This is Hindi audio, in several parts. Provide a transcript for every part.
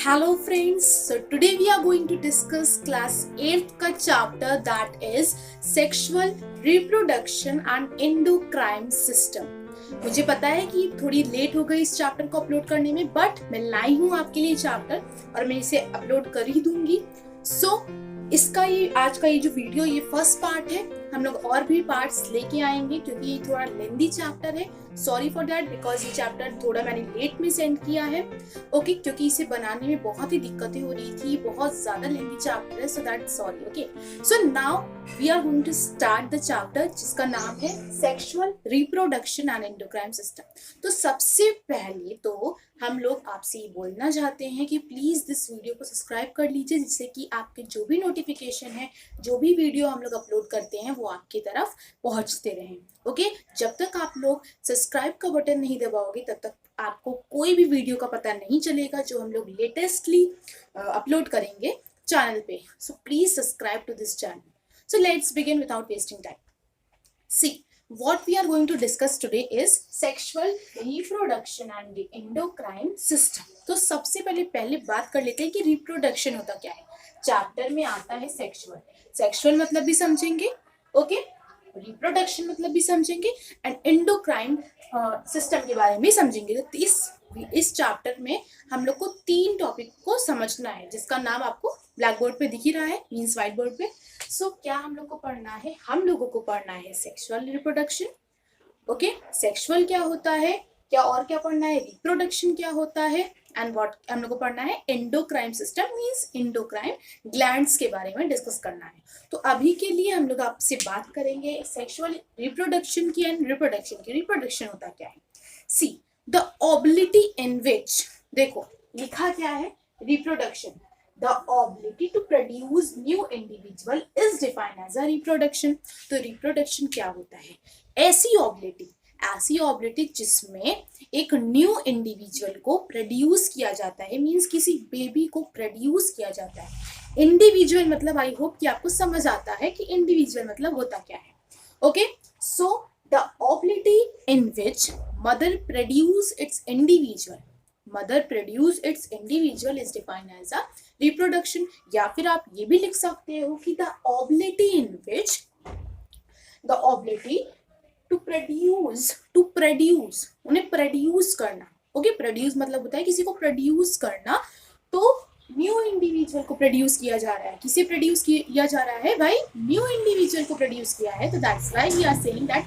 Hello friends, so today we are going to discuss class 8th का chapter that is sexual reproduction and endocrine system। मुझे पता है कि थोड़ी लेट हो गई इस चैप्टर को अपलोड करने में, बट मैं लाई हूँ आपके लिए चैप्टर और मैं इसे अपलोड कर ही दूंगी। इसका ये आज का ये जो वीडियो ये फर्स्ट पार्ट है। हम लोग और भी पार्ट्स लेके आएंगे क्योंकि ये थोड़ा लेंदी चैप्टर है। सॉरी फॉर दैट, बिकॉज ये चैप्टर थोड़ा मैंने लेट में सेंड किया है। ओके, क्योंकि इसे बनाने में बहुत ही दिक्कतें हो रही थी, बहुत ज्यादा लेंदी चैप्टर है, so that sorry. Okay, so now we are going to start the chapter जिसका नाम है sexual reproduction and endocrine system. तो सबसे पहले तो हम लोग आपसे ये बोलना चाहते हैं कि प्लीज दिस वीडियो को सब्सक्राइब कर लीजिए, जिससे कि आपके जो भी नोटिफिकेशन है, जो भी वीडियो हम लोग अपलोड करते हैं वो आपकी तरफ पहुंचते रहें। ओके, जब तक आप लोग सब्सक्राइब का बटन नहीं दबाओगे तब तक आपको कोई भी वीडियो का पता नहीं चलेगा जो हम लोग लेटेस्टली अपलोड करेंगे चैनल पे। So please subscribe to this channel. So let's begin without wasting time. See what we are going to discuss today is sexual reproduction and the endocrine system। तो सबसे पहले बात कर लेते हैं कि रिप्रोडक्शन होता क्या है। चैप्टर में आता है सेक्सुअल मतलब भी समझेंगे, ओके, रिप्रोडक्शन मतलब भी समझेंगे एंड एंडोक्राइन सिस्टम के बारे में समझेंगे। तो इस चैप्टर में हम लोग को 3 टॉपिक को समझना है, जिसका नाम आपको ब्लैक बोर्ड पे दिख ही रहा है, मीन्स व्हाइट बोर्ड पे। सो क्या हम लोग को पढ़ना है? हम लोगों को पढ़ना है सेक्सुअल रिप्रोडक्शन। ओके, सेक्सुअल क्या होता है, क्या और क्या पढ़ना है, रिप्रोडक्शन क्या होता है, एंड व्हाट हम लोग को पढ़ना है endocrine system, means endocrine glands के बारे में डिस्कस करना है। तो अभी के लिए हम लोग आपसे बात करेंगे सेक्सुअल रिप्रोडक्शन की एंड रिप्रोडक्शन की। रिप्रोडक्शन होता क्या है? सी द ओबिलिटी इन विच, देखो लिखा क्या है, reproduction the ability to produce new individual is defined as a reproduction। तो reproduction क्या होता है? ऐसी ओबिलिटी जिसमें एक न्यू इंडिविजुअल को प्रोड्यूस किया जाता है, मींस किसी बेबी को प्रोड्यूस किया जाता है। इंडिविजुअल मतलब आई होप कि आपको समझ आता है कि इंडिविजुअल मतलब होता क्या है। Okay, so the ability in which mother produce its individual is defined as a reproduction. या फिर आप ये भी लिख सकते हो कि the ability in which the ability to produce उन्हें प्रोड्यूस करना। ओके, प्रोड्यूस मतलब होता है किसी को प्रोड्यूस करना। तो न्यू इंडिविजुअल को प्रोड्यूस किया जा रहा है, किसे प्रोड्यूस किया जा रहा है भाई? न्यू इंडिविजुअल को प्रोड्यूस किया है। तो that's why we are saying that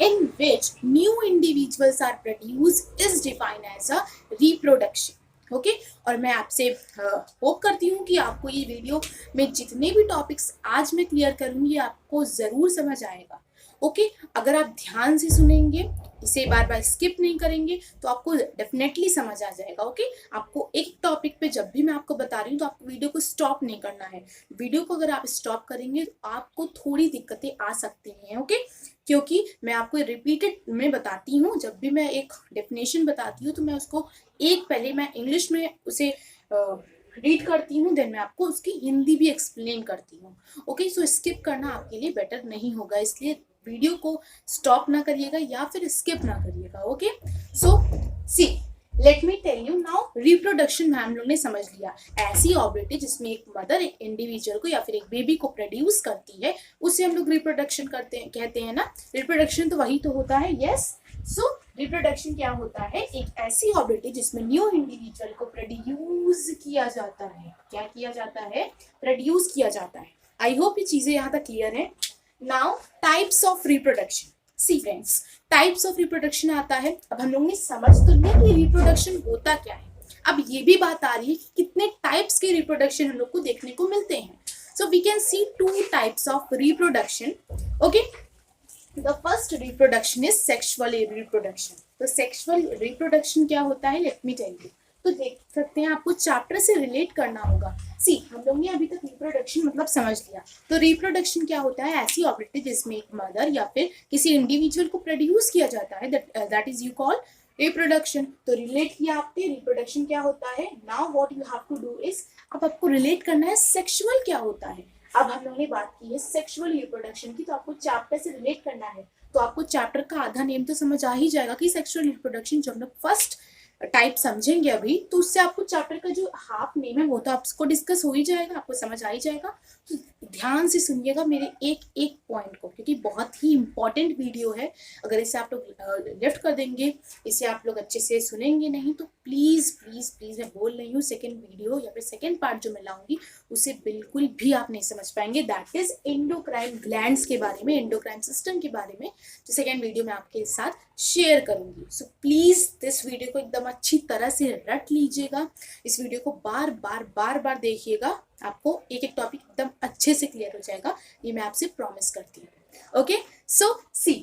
in which new individuals are produced is defined as a reproduction। Okay, और मैं आपसे होप करती हूँ कि आपको ये वीडियो में जितने भी टॉपिक्स आज मैं क्लियर करूँगी आपको ज़रूर समझ आएगा। ओके, अगर आप ध्यान से सुनेंगे, इसे बार बार स्किप नहीं करेंगे तो आपको डेफिनेटली समझ आ जाएगा। ओके, आपको एक टॉपिक पे जब भी मैं आपको बता रही हूँ तो आपको वीडियो को स्टॉप नहीं करना है। वीडियो को अगर आप स्टॉप करेंगे तो आपको थोड़ी दिक्कतें आ सकती हैं। ओके, क्योंकि मैं आपको रिपीटेड में बताती हूँ, जब भी मैं एक डेफिनेशन बताती हूँ तो मैं उसको पहले मैं इंग्लिश में उसे रीड करती हूँ, देन मैं आपको उसकी हिंदी भी एक्सप्लेन करती हूँ। ओके, सो स्किप करना आपके लिए बेटर नहीं होगा, इसलिए वीडियो को स्टॉप ना करिएगा या फिर स्किप ना करिएगा। Okay, so see let me tell you now, reproduction में हम लोग ने समझ लिया ऐसी ओबिलिटी जिसमें एक मदर एक इंडिविजुअल को या फिर एक बेबी को प्रोड्यूस करती है, उसे हम लोग रिप्रोडक्शन कहते हैं ना। रिप्रोडक्शन तो वही तो होता है, यस। सो रिप्रोडक्शन क्या होता है? एक ऐसी ओबिलिटी जिसमें न्यू इंडिविजुअल को प्रोड्यूस किया जाता है। क्या किया जाता है? प्रोड्यूस किया जाता है। आई होप ये चीजें यहाँ तक क्लियर है। Now types of reproduction. See friends, types of reproduction आता है। अब हम लोग ने समझ तो लिया कि रिप्रोडक्शन होता क्या है। अब ये भी बात आ रही है कि कितने टाइप्स के रिप्रोडक्शन हम लोग को देखने को मिलते हैं। So we can see 2 types of reproduction. Okay, the first reproduction is sexual reproduction. तो सेक्सुअल रिप्रोडक्शन क्या होता है? Let me tell you. तो देख सकते हैं, आपको चैप्टर से रिलेट करना होगा। सी हम लोग ने अभी तक रिप्रोडक्शन मतलब समझ लिया। तो रिप्रोडक्शन क्या होता है? ऐसी ओबिलिटी जिसमें एक मदर या फिर किसी इंडिविजुअल को प्रोड्यूस किया जाता है, that is you call reproduction. तो रिलेट किया आपने, रिप्रोडक्शन क्या होता है। Now what you have to do is, अब आपको रिलेट करना है सेक्सुअल क्या होता है। अब हम लोगों ने बात की है सेक्सुअल रिप्रोडक्शन की, तो आपको चैप्टर से रिलेट करना है। तो आपको चैप्टर का आधा नेम तो समझ आ ही जाएगा कि सेक्सुअल रिप्रोडक्शन जो हम लोग फर्स्ट टाइप समझेंगे अभी, तो उससे आपको चैप्टर का जो हाफ नेम है वो तो आपको डिस्कस हो ही जाएगा, आपको समझ आ ही जाएगा। तो ध्यान से सुनिएगा मेरे एक एक पॉइंट को, क्योंकि बहुत ही इंपॉर्टेंट वीडियो है। अगर इसे आप लोग लेफ्ट कर देंगे, इसे आप लोग अच्छे से सुनेंगे नहीं, तो प्लीज प्लीज प्लीज, मैं बोल रही हूँ, सेकेंड वीडियो या फिर सेकेंड पार्ट जो मैं लाऊंगी उसे बिल्कुल भी आप नहीं समझ पाएंगे। दैट इज एंडोक्राइन ग्लैंड्स के बारे में, एंडोक्राइन सिस्टम के बारे में, जो सेकेंड वीडियो में आपके साथ शेयर करूंगी। सो प्लीज दिस वीडियो को एकदम अच्छी तरह से रट लीजिएगा, इस वीडियो को बार बार बार बार देखिएगा, आपको एक एक टॉपिक एकदम अच्छे से क्लियर हो जाएगा, ये मैं आपसे प्रॉमिस करती हूँ। ओके, सो सी,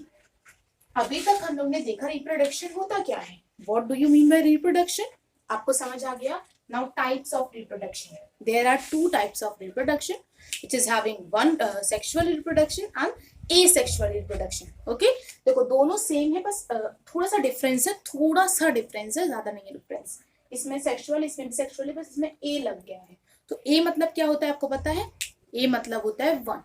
अभी तक हम लोग ने देखा रिप्रोडक्शन होता क्या है, what do you mean by reproduction, आपको समझ आ गया। Now types of reproduction, there are two types of reproduction which is having one sexual reproduction and asexual reproduction. Okay, देखो दोनों सेम है, बस थोड़ा सा डिफरेंस है, थोड़ा सा डिफरेंस है, ज्यादा नहीं है डिफरेंस। इसमें सेक्सुअल, इसमें भी सेक्सुअल है, बस इसमें ए लग गया है। तो ए मतलब क्या होता है आपको पता है, ए मतलब होता है वन,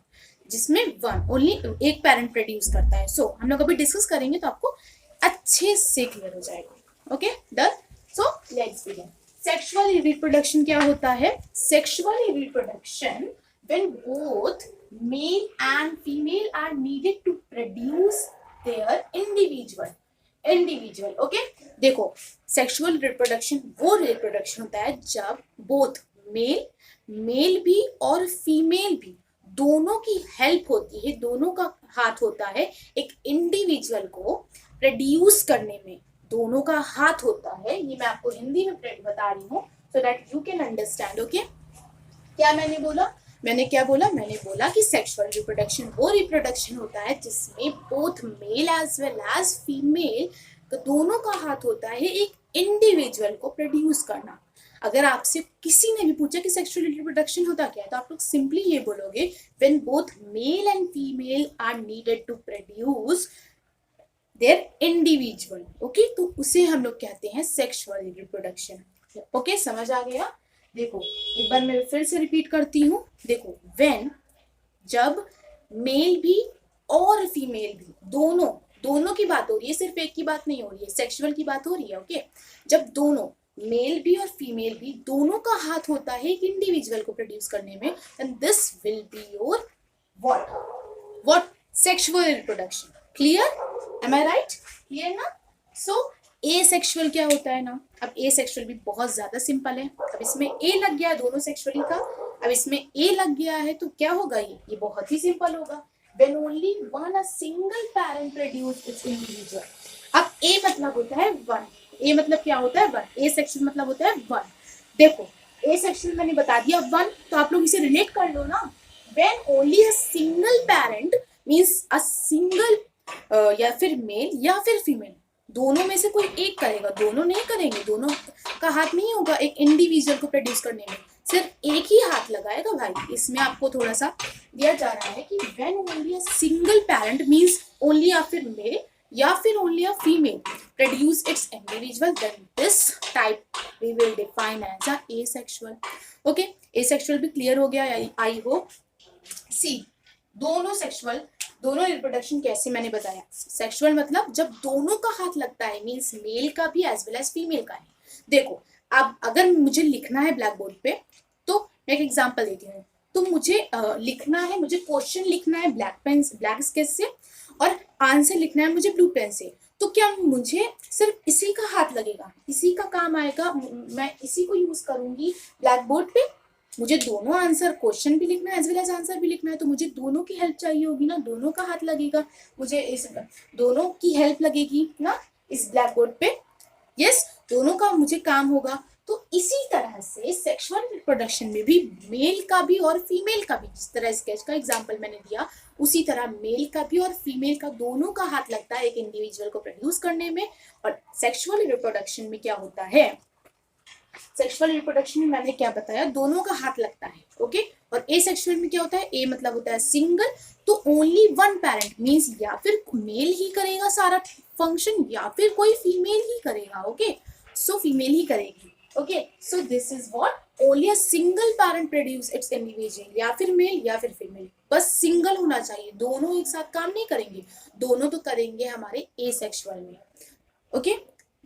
जिसमें वन ओनली एक पेरेंट प्रोड्यूस करता है। सो हम लोग अभी डिस्कस करेंगे तो आपको अच्छे से क्लियर हो जाएगा। Okay done, so let's begin. Sexual reproduction क्या होता है, sexual reproduction when both male and female are needed to produce their individual okay, देखो सेक्सुअल रिप्रोडक्शन वो रिप्रोडक्शन होता है जब बोथ मेल भी और फीमेल भी दोनों की हेल्प होती है, दोनों का हाथ होता है एक इंडिविजुअल को प्रोड्यूस करने में, दोनों का हाथ होता है। ये मैं आपको हिंदी में बता रही हूँ so that you can understand. Okay, क्या मैंने बोला, मैंने क्या बोला, मैंने बोला कि सेक्सुअल रिप्रोडक्शन वो रिप्रोडक्शन होता है जिसमें both male as well as female दोनों का हाथ होता है एक इंडिविजुअल को प्रोड्यूस करना। अगर आपसे किसी ने भी पूछा कि सेक्सुअल रिप्रोडक्शन होता क्या है, तो आप लोग सिंपली ये बोलोगे when both male and female are needed to produce their individual. Okay, तो उसे हम लोग कहते हैं सेक्सुअल रिप्रोडक्शन। ओके, समझ आ गया। देखो एक बार मैं फिर से रिपीट करती हूँ, देखो व्हेन, जब मेल भी और फीमेल भी दोनों की बात हो रही है, सिर्फ एक की बात नहीं हो रही है, सेक्सुअल की बात हो रही है। ओके, जब दोनों मेल भी और फीमेल भी दोनों का हाथ होता है एक इंडिविजुअल को प्रोड्यूस करने में, and this will be your what sexual reproduction. Clear, am I right, clear ना। सो ए सेक्सुअल क्या होता है ना, अब ए सेक्सुअल भी बहुत ज्यादा सिंपल है। अब इसमें ए लग गया दोनों सेक्सुअली का, अब इसमें ए लग गया है तो क्या होगा, ये बहुत ही सिंपल होगा। When only one a single parent produce its individual। अब ए मतलब होता है वन, ए मतलब क्या होता है वन, ए सेक्सुअल मतलब होता है वन। देखो ए सेक्सुअल मैंने बता दिया वन, तो आप लोग इसे रिलेट कर लो ना। When only a single parent means a single या फिर मेल या फिर फीमेल, दोनों में से कोई एक करेगा, दोनों नहीं करेंगे, दोनों का हाथ नहीं होगा एक इंडिविजुअल को प्रोड्यूस करने में, सिर्फ एक ही हाथ लगाएगा भाई। इसमें आपको थोड़ा सा दिया जा रहा है कि when only a single parent means only या फिर मेल या फिर only a female produce its individual, then this type we will define as a asexual. Okay, asexual भी क्लियर हो गया आई होप। सी, दोनों रिप्रोडक्शन कैसे मैंने बताया, सेक्सुअल मतलब जब दोनों का हाथ लगता है, मींस मेल का भी एज वेल एज फीमेल का है। देखो अब अगर मुझे लिखना है ब्लैक बोर्ड पे, तो मैं एक एग्जांपल देती हूँ, तो मुझे लिखना है, मुझे क्वेश्चन लिखना है ब्लैक स्केच से और आंसर लिखना है मुझे ब्लू पेन से, तो क्या मुझे सिर्फ इसी का हाथ लगेगा, इसी का काम आएगा, मैं इसी को यूज करूंगी ब्लैक बोर्ड पे। मुझे दोनों आंसर, क्वेश्चन भी लिखना है एज वेल एज आंसर भी लिखना है, तो मुझे दोनों की हेल्प चाहिए होगी ना, दोनों का हाथ लगेगा, मुझे इस दोनों की हेल्प लगेगी ना इस ब्लैक बोर्ड पे। यस, दोनों का मुझे काम होगा। तो इसी तरह से सेक्सुअल रिप्रोडक्शन में भी मेल का भी और फीमेल का भी, जिस तरह स्केच का एग्जांपल मैंने दिया उसी तरह मेल का भी और फीमेल का दोनों का हाथ लगता है एक इंडिविजुअल को प्रोड्यूस करने में। और सेक्सुअल रिप्रोडक्शन में क्या होता है, सेक्सुअल रिप्रोडक्शन में मैंने क्या बताया, दोनों का हाथ लगता है। ओके, और ए सेक्सुअल में क्या होता है, ए मतलब होता है सिंगल, तो ओनली वन पेरेंट मींस या फिर मेल ही करेगा सारा फंक्शन या फिर कोई फीमेल ही करेगा। ओके, सो फीमेल ही करेगी। Okay, so this is what only a single parent produce its individual, या फिर मेल या फिर फीमेल, बस सिंगल होना चाहिए, दोनों एक साथ काम नहीं करेंगे, दोनों तो करेंगे हमारे ए सेक्सुअल में। ओके,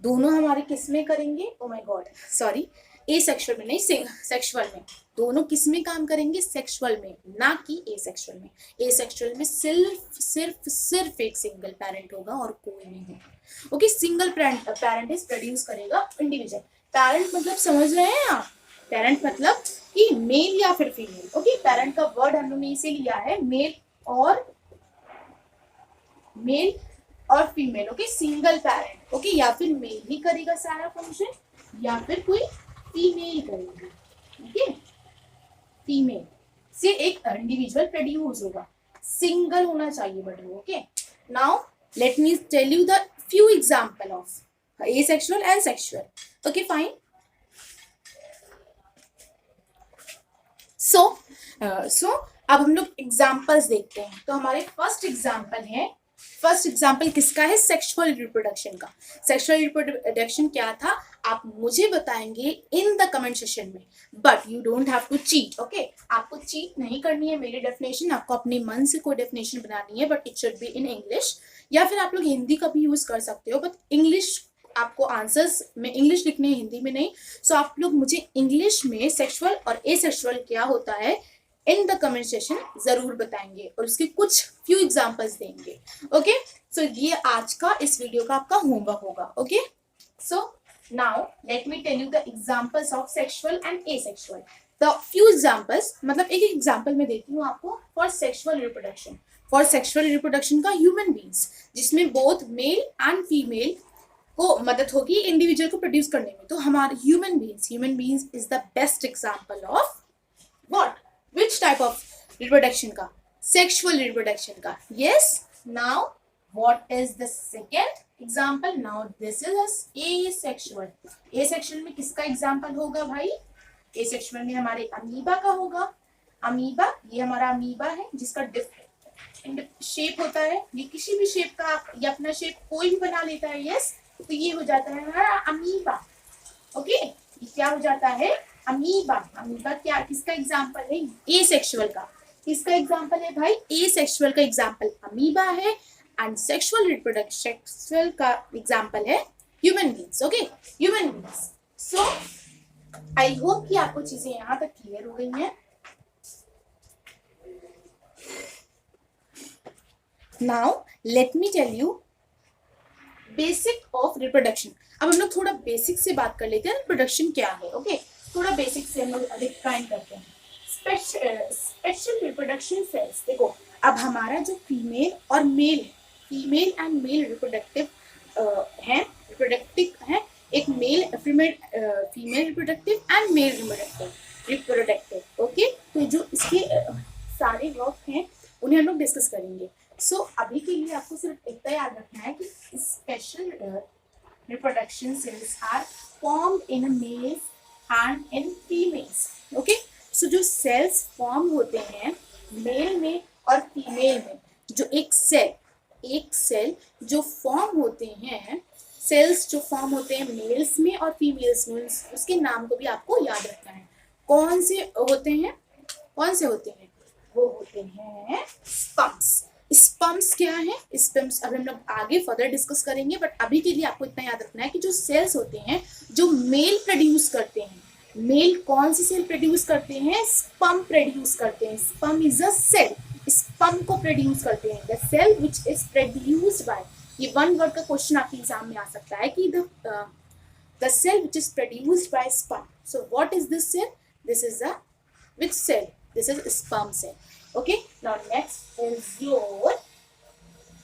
दोनों हमारे किस में करेंगे, oh my God sorry, A sexual में नहीं, सेक्सुअल में। दोनों किस में काम करेंगे, सेक्सुअल में, ना कि ए सेक्सुअल में। ए सेक्सुअल में सिर्फ सिर्फ सिर्फ एक सिंगल पेरेंट होगा और कोई नहीं होगा। Okay, single parent is produce करेगा इंडिविजुअल। पेरेंट मतलब समझ रहे हैं आप, पेरेंट मतलब कि मेल या फिर फीमेल। ओके, पेरेंट का वर्ड हम लोग ने इसे लिया है मेल और female. Okay, single parent. Okay, या फिर मेल ही करेगा सारा फंक्शन या फिर कोई फीमेल करेगी। ओके, फीमेल से एक इंडिविजुअल प्रोड्यूस होगा, सिंगल होना चाहिए बट वो। Okay, now let me tell you the few example of asexual and sexual. Okay fine, so अब हम लोग एग्जांपल्स देखते हैं। तो हमारे फर्स्ट एग्जांपल किसका है, सेक्सुअल रिप्रोडक्शन का। सेक्सुअल रिप्रोडक्शन क्या था आप मुझे बताएंगे इन द कमेंट सेक्शन में, but you don't have to cheat. Okay, आपको चीट नहीं करनी है मेरी डेफिनेशन, आपको अपने मन से कोई डेफिनेशन बनानी है, but it should be in English, या फिर आप लोग हिंदी का भी यूज कर सकते हो, बट इंग्लिश आपको आंसर्स में इंग्लिश लिखने हैं, हिंदी में नहीं। सो आप लोग मुझे इंग्लिश में सेक्सुअल और एसेक्सुअल क्या होता है इन द कमेंट सेशन जरूर बताएंगे और उसके कुछ फ्यू एग्जांपल्स देंगे। ओके, सो ये आज का इस वीडियो का आपका होमवर्क होगा। Okay, so now let me tell you the examples of sexual and asexual. The few examples, मतलब एक एग्जांपल मैं देती हूँ आपको for sexual reproduction. For sexual reproduction का ह्यूमन बींग्स, जिसमें बोथ मेल एंड फीमेल को मदद होगी इंडिविजुअल को प्रोड्यूस करने में। तो हमारे human beings is the best example of what, which type of reproduction का, sexual reproduction का। yes, now what is the second example? now this is asexual में किसका example होगा भाई, asexual में हमारे अमीबा का होगा। अमीबा, ये हमारा अमीबा है जिसका डिफरेंट शेप होता है, ये किसी भी शेप का आप या अपना शेप कोई भी बना लेता है। यस, तो ये हो जाता है हमारा अमीबा। ओके, ये क्या हो जाता है, अमीबा। अमीबा क्या, किसका एग्जांपल है, एसेक्सुअल का। किसका एग्जांपल है भाई, एसेक्सुअल का एग्जांपल अमीबा है, एंड सेक्सुअल का एग्जांपल है human beings. Okay, human beings. So I hope कि आपको चीजें यहाँ तक क्लियर हो गई हैं। Now let me tell you basic of reproduction. अब हम लोग थोड़ा बेसिक से बात कर लेते हैं, रिप्रोडक्शन क्या है। ओके, थोड़ा बेसिक से हम लोग डिफाइन करते हैं। स्पेशल रिप्रोडक्शन सेल्स, देखो अब हमारा जो फीमेल और मेल है, फीमेल एंड मेल रिप्रोडक्टिव है, एक female reproductive and male reproductive. Okay, तो जो इसके सारे वर्क हैं उन्हें हम लोग डिस्कस करेंगे। सो अभी के लिए आपको सिर्फ इतना याद रखना है कि special reproduction cells are formed in males and in females. Okay, so जो सेल्स फॉर्म होते हैं मेल में और फीमेल में, जो एक सेल जो फॉर्म होते हैं, सेल्स जो फॉर्म होते हैं मेल्स में और फीमेल्स में, उसके नाम को भी आपको याद रखना है। कौन से होते हैं, वो होते हैं स्पर्म्स। स्पर्म्स क्या है, स्पर्म्स अब हम लोग आगे फर्दर डिस्कस करेंगे, बट अभी के लिए आपको इतना याद रखना है कि जो सेल्स होते हैं जो मेल प्रोड्यूस करते हैं, मेल कौन सी सेल प्रोड्यूस करते हैं, स्पर्म प्रोड्यूस करते हैं। Sperm is a cell, sperm को प्रोड्यूस करते हैं। The cell which is produced by, ये वन वर्ड का क्वेश्चन आपके एग्जाम में आ सकता है कि the cell which is produced by sperm. So what is this cell, this is a which cell, this is sperm cell. Okay, now next is your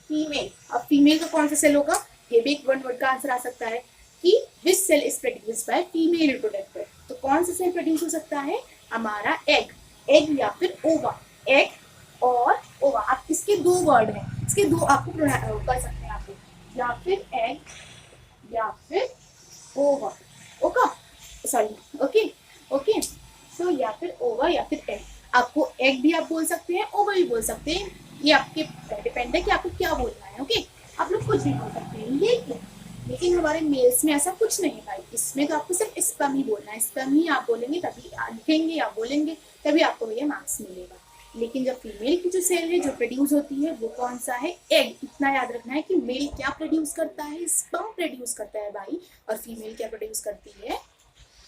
female. अब फीमेल का कौन सा सेल होगा, ये भी एक वन वर्ड का आंसर आ सकता है कि which cell is produced by female reproductor. तो कौन सा सेल प्रोड्यूस हो सकता है, हमारा एग या फिर ओवा। एग और ओवा, आप इसके दो वर्ड हैं, इसके दो आपको कर सकते हैं आप, या फिर एग या फिर ओवा। ओका सॉरी, ओके, सो या फिर ओवा या फिर एग। आपको एग भी आप बोल सकते हैं, ओवा भी बोल सकते हैं, ये आपके डिपेंड है कि आपको क्या बोलना है। ओके, आप लोग कुछ भी बोल सकते हैं, लेकिन हमारे मेल्स में ऐसा कुछ नहीं है भाई, इसमें तो आपको सिर्फ स्पर्म ही बोलना है। स्पर्म ही आप बोलेंगे तभी लिखेंगे या बोलेंगे तभी आपको ये मार्क्स मिलेगा। लेकिन जब फीमेल की जो सेल है जो प्रोड्यूस होती है वो कौन सा है, एग। इतना याद रखना है कि मेल क्या प्रोड्यूस करता है, स्पर्म प्रोड्यूस करता है भाई, और फीमेल क्या प्रोड्यूस करती है,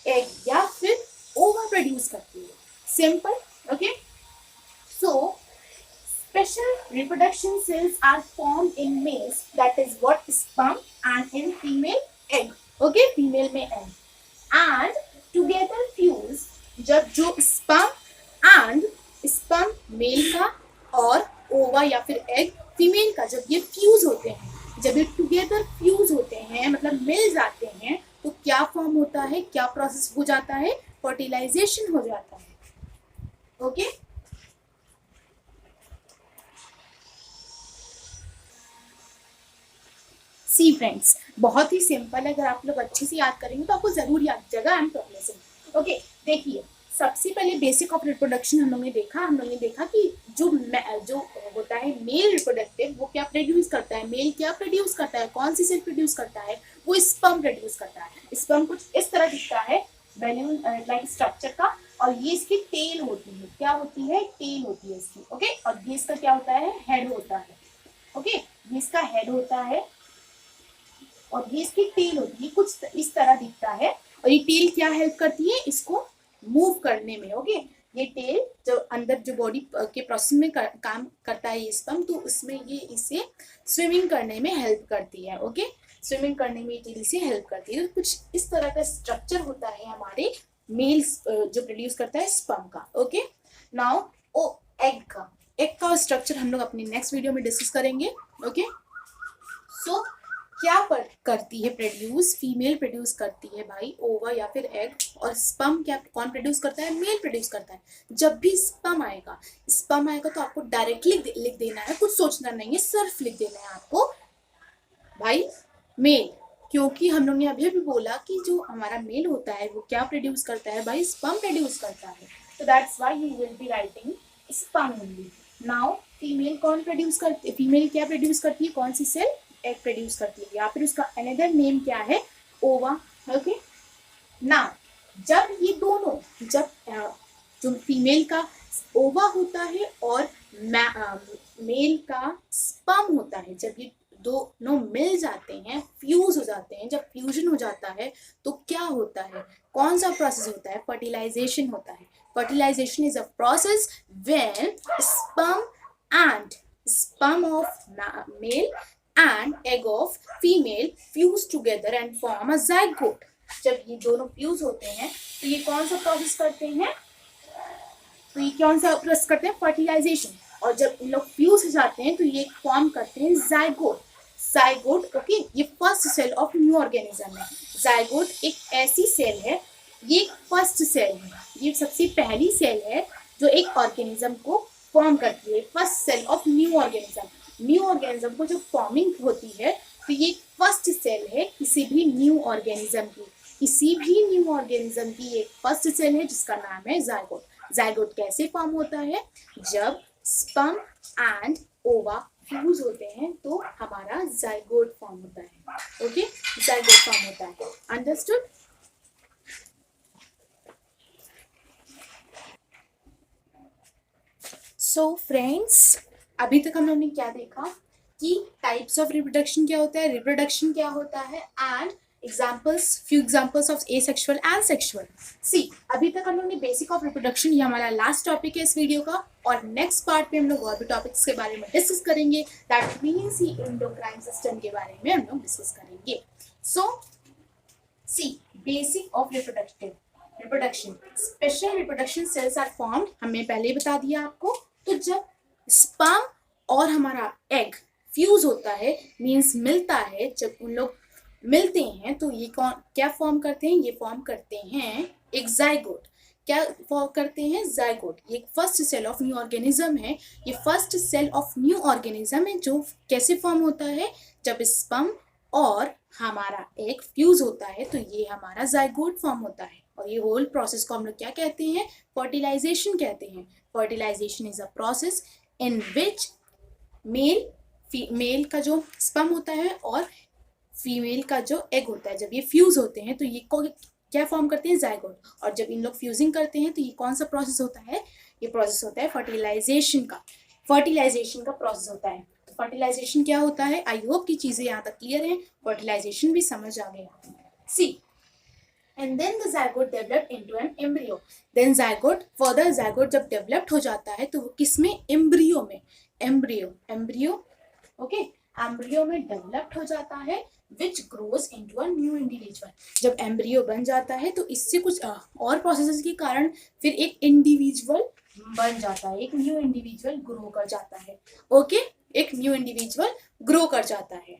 एग या फिर ओवा प्रोड्यूस करती है। Simple, okay. So special reproduction cells are formed in males, that is what, sperm, and in female, egg, okay, female में egg, and together fuse, जब जो sperm and sperm मेल का और ओवा या फिर एग फीमेल का जब ये फ्यूज होते हैं, जब ये टुगेदर फ्यूज होते हैं मतलब मिल जाते हैं, तो क्या फॉर्म होता है, क्या प्रोसेस हो जाता है, फर्टिलाइजेशन हो जाता है, ओके। सी फ्रेंड्स, बहुत ही सिंपल है, अगर आप लोग अच्छे से याद करेंगे तो आपको जरूर याद जाएगा। I am progressing, okay. देखिए, सबसे पहले बेसिक ऑफ रिप्रोडक्शन हम लोगों ने देखा कि जो होता है मेल रिप्रोडक्टिव, वो क्या प्रोड्यूस करता है, मेल क्या प्रोड्यूस करता है, कौन सी सेल प्रोड्यूस करता है, वो स्पर्म प्रोड्यूस करता है। स्पर्म कुछ इस तरह दिखता है, बैलून लाइक स्ट्रक्चर का, और ये इसकी टेल होती है, क्या होती है, टेल होती है इसकी, ओके। और ये इसका क्या होता है, हेड होता है, ओके। ये इसका हेड होता है और ये इसकी टेल होती है, कुछ इस तरह दिखता है। और ये टेल क्या हेल्प करती है, इसको मूव करने में, ओके। ये टेल जो अंदर जो बॉडी के प्रोसेस में काम करता है ये स्पर्म, तो उसमें ये इसे स्विमिंग करने में हेल्प करती है, ओके। स्विमिंग करने में ये टेल इसे हेल्प करती है। तो कुछ इस तरह का स्ट्रक्चर होता है हमारे मेल जो प्रोड्यूस करता है स्पर्म का, ओके। नाउ एग का स्ट्रक्चर हम लोग अपनी नेक्स्ट वीडियो में डिस्कस करेंगे, ओके। सो क्या करती है प्रोड्यूस, फीमेल प्रोड्यूस करती है भाई ओवा या फिर एग, और स्पर्म क्या कौन प्रोड्यूस करता है, मेल प्रोड्यूस करता है। जब भी स्पर्म आएगा तो आपको डायरेक्टली लिख देना है, कुछ सोचना नहीं है, सिर्फ लिख देना है आपको भाई मेल, क्योंकि हम लोग ने अभी भी बोला कि जो हमारा मेल होता है वो क्या प्रोड्यूस करता है भाई, स्पर्म प्रोड्यूस करता है। तो that's why you will be writing sperm only. Now female कौन प्रोड्यूस करती है, फीमेल क्या प्रोड्यूस करती है, कौन सी सेल, एग प्रोड्यूस करती है, या फिर उसका अनदर नेम क्या है, ओवा, ओके ना। जब ये दोनों, जब जो फीमेल का ओवा होता है और मेल का स्पर्म होता है, जब ये दोनों मिल जाते हैं, फ्यूज हो जाते हैं, जब फ्यूजन हो जाता है तो क्या होता है, कौन सा प्रोसेस होता है, फर्टिलाइजेशन होता है। Fertilisation is a process when sperm of male and egg of female fuse together and form a zygote। जब ये दोनों फ्यूज होते हैं तो ये कौन सा प्रोसेस करते हैं, फर्टिलाइजेशन। और जब इन लोग फ्यूज हो जाते हैं तो ये फॉर्म करते हैं जाइगोट, ओके। ये first cell of new organism है। जाइगोट एक ऐसी सेल है, ये फर्स्ट सेल है, ये सबसे पहली सेल है जो एक ऑर्गेनिज्म को फॉर्म करती है, first cell of new organism. New organism को जो फॉर्मिंग होती है तो ये फर्स्ट सेल है किसी भी न्यू ऑर्गेनिज्म की, एक फर्स्ट सेल है जिसका नाम है जाइगोट। जाइगोट कैसे फॉर्म होता है, जब स्पर्म एंड ओवा फ्यूज होते हैं तो हमारा जाइगोट फॉर्म होता है, ओके। जाइगोट फॉर्म होता है, अंडरस्टूड। सो फ्रेंड्स, अभी तक हम लोगों ने क्या देखा कि टाइप्स ऑफ रिप्रोडक्शन क्या होता है, रिप्रोडक्शन क्या होता है, and few examples of asexual and sexual. See, अभी तक हम लोग ने बेसिक ऑफ रिप्रोडक्शन, ये हमारा लास्ट टॉपिक है इस वीडियो का, और नेक्स्ट पार्ट में हम लोग और भी टॉपिक्स के बारे में डिस्कस करेंगे, दैट मीन्स ही एंडोक्राइन सिस्टम के बारे में हम लोग डिस्कस करेंगे। So see, basic of reproduction, special reproduction cells are formed, हमने पहले ही बता दिया आपको। तो जब स्पर्म और हमारा एग फ्यूज होता है, मीन्स मिलता है, जब उन लोग मिलते हैं तो ये क्या फॉर्म करते हैं, ये फॉर्म करते हैं एक जाइगोट। क्या फॉर्म करते हैं, जाइगोट। ये first cell of new organism है, ये first cell of new organism है जो कैसे फॉर्म होता है, जब स्पर्म और हमारा एग फ्यूज होता है तो ये हमारा जाइगोट फॉर्म होता है। और ये होल प्रोसेस को हम लोग क्या कहते हैं, फर्टिलाइजेशन कहते हैं। Fertilisation is a process in which male का जो स्पर्म होता है और फीमेल का जो एग होता है, जब ये फ्यूज होते हैं तो ये क्या फॉर्म करते हैं, जाइगोट। और जब इन लोग फ्यूजिंग करते हैं तो ये कौन सा प्रोसेस होता है, ये प्रोसेस होता है फर्टिलाइजेशन का। फर्टिलाइजेशन का प्रोसेस होता है। तो फर्टिलाइजेशन क्या होता है? आई होप की चीजें यहाँ तक क्लियर हैं, फर्टिलाइजेशन भी समझ आ गया। सी, and then the zygote developed into an embryo. Then zygote, further zygote जब developed हो जाता है तो वो किस में? एम्ब्रियो में। एम्ब्रियो ओके, एम्ब्रियो में डेवलप्ड हो जाता है which grows into a new individual. जब एम्ब्रियो बन जाता है तो इससे कुछ और प्रोसेसेस के कारण फिर एक इंडिविजुअल बन जाता है, एक न्यू इंडिविजुअल ग्रो कर जाता है। ओके, एक न्यू इंडिविजुअल ग्रो कर जाता है।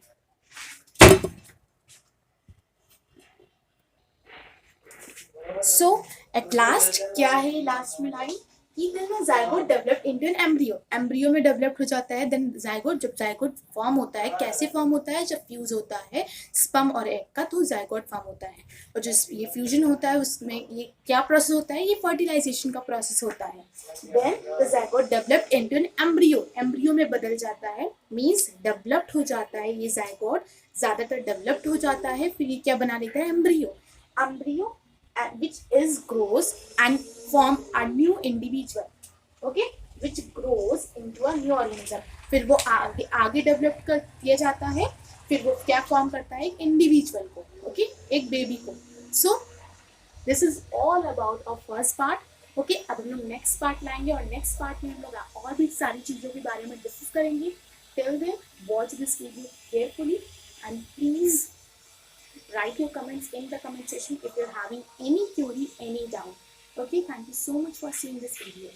सो एट लास्ट क्या है लास्ट में लाइन कि then zygote developed into an embryo. Embryo में डेवलप हो जाता है। देन जाइगोट, जब जाइगोट फॉर्म होता है, कैसे फॉर्म होता है? जब फ्यूज होता है स्पर्म और एग का, तो जाइगोट फॉर्म होता है। और जो ये फ्यूजन होता है उसमें ये क्या प्रोसेस होता है? ये फर्टिलाइजेशन का प्रोसेस होता है। Then the zygote developed into an embryo. Embryo में बदल जाता है, मीन्स डेवलप्ड हो जाता है ये जाइगोट, ज्यादातर डेवलप्ड हो जाता है, फिर ये क्या बना लेता है? Embryo. Embryo which is grows and form a new individual, okay, which grows into a new organism. फिर वो आगे डेवलप कर दिया जाता है, फिर वो क्या फॉर्म करता है? एक इंडिविजुअल को, ओके, एक बेबी को। So this is all about our first part. Okay, अब हम लोग नेक्स्ट पार्ट लाएंगे और नेक्स्ट पार्ट में हम लोग और भी सारी चीज़ों के बारे में डिस्कस करेंगे। Till then watch this video carefully and please write your comments in the comment section if you're having any query, any doubt. Okay, thank you so much for seeing this video.